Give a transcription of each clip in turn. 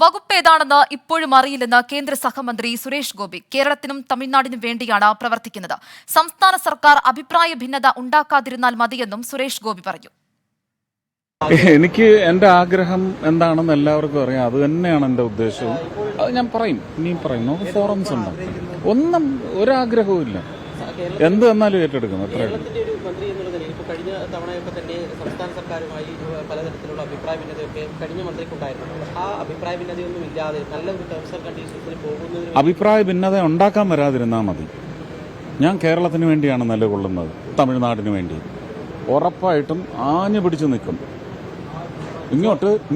വകുപ്പ് ഏതാണെന്ന് ഇപ്പോഴും അറിയില്ലെന്ന് കേന്ദ്ര സഹമന്ത്രി സുരേഷ് ഗോപി. കേരളത്തിനും തമിഴ്നാടിനും വേണ്ടിയാണ് പ്രവർത്തിക്കുന്നത്. സംസ്ഥാന സർക്കാർ അഭിപ്രായ ഭിന്നത ഉണ്ടാക്കാതിരുന്നാൽ മതിയെന്നും സുരേഷ് ഗോപി പറഞ്ഞു. എനിക്ക് എന്റെ ആഗ്രഹം എന്താണെന്ന് എല്ലാവർക്കും അറിയാം. അത് തന്നെയാണ് എന്റെ ഉദ്ദേശവും. അത് ഞാൻ പറയും, ഇനിയും പറയും. നമുക്ക് ഫോറംസ് ഉണ്ട്. ഒന്നും ഒരാഗ്രഹവും ഇല്ല. എന്ത് വന്നാലും ഏറ്റെടുക്കും. അത്രേ കഴിഞ്ഞ തവണയൊക്കെ തന്നെ സംസ്ഥാന സർക്കാരുമായി പലതരത്തിലുള്ള അഭിപ്രായ ഭിന്നതയൊക്കെ കഴിഞ്ഞ മന്ത്രിക്കുണ്ടായിരുന്നു. ആ അഭിപ്രായ ഭിന്നതയൊന്നും ഇല്ലാതെ നല്ല ഒരു ടേംസ് ആൻഡ് കണ്ടീഷൻസിൽ പോകുന്നതിന് അഭിപ്രായ ഭിന്നത ഉണ്ടാക്കാൻ വരാതിരുന്നാൽ മതി. ഞാൻ കേരളത്തിന് വേണ്ടിയാണ് നിലകൊള്ളുന്നത്, തമിഴ്നാടിന് വേണ്ടി. ഉറപ്പായിട്ടും ആഞ്ഞു പിടിച്ചു നിൽക്കും.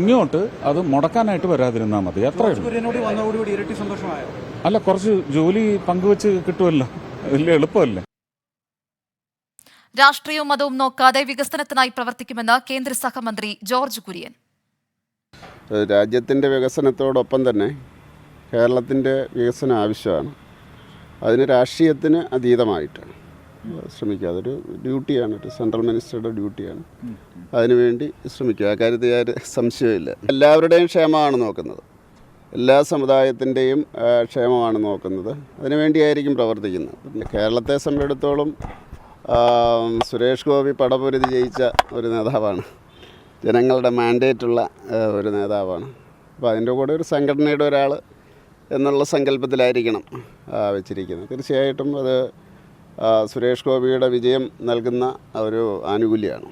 ഇങ്ങോട്ട് അത് മുടക്കാനായിട്ട് വരാതിരുന്നാൽ മതി. അത്രേ ഉള്ളൂ. അല്ല, കുറച്ച് ജോലി പങ്കുവെച്ച് കിട്ടുമല്ലോ. വലിയ എളുപ്പമല്ലേ. രാഷ്ട്രീയവും മതവും നോക്കാതെ വികസനത്തിനായി പ്രവർത്തിക്കുമെന്ന് കേന്ദ്ര സഹമന്ത്രി ജോർജ് കുര്യൻ. രാജ്യത്തിൻ്റെ വികസനത്തോടൊപ്പം തന്നെ കേരളത്തിൻ്റെ വികസനം ആവശ്യമാണ്. അതിന് രാഷ്ട്രീയത്തിന് അതീതമായിട്ടാണ് ശ്രമിക്കുക. അതൊരു ഡ്യൂട്ടിയാണ്, ഒരു സെൻട്രൽ മിനിസ്റ്ററുടെ ഡ്യൂട്ടിയാണ്. അതിനുവേണ്ടി ശ്രമിക്കുക. ആ കാര്യത്തിൽ സംശയമില്ല. എല്ലാവരുടെയും ക്ഷേമമാണ് നോക്കുന്നത്, എല്ലാ സമുദായത്തിൻ്റെയും ക്ഷേമമാണ് നോക്കുന്നത്. അതിനുവേണ്ടിയായിരിക്കും പ്രവർത്തിക്കുന്നത്. പിന്നെ കേരളത്തെ സംബന്ധിച്ചിടത്തോളം സുരേഷ് ഗോപി പടപൊരുതി ജയിച്ച ഒരു നേതാവാണ്. ജനങ്ങളുടെ മാൻഡേറ്റുള്ള ഒരു നേതാവാണ്. അപ്പോൾ അതിൻ്റെ കൂടെ ഒരു സംഘടനയുടെ ഒരാൾ എന്നുള്ള സങ്കല്പത്തിലായിരിക്കണം വെച്ചിരിക്കുന്നത്. തീർച്ചയായിട്ടും അത് സുരേഷ് ഗോപിയുടെ വിജയം നൽകുന്ന ഒരു ആനുകൂല്യമാണ്.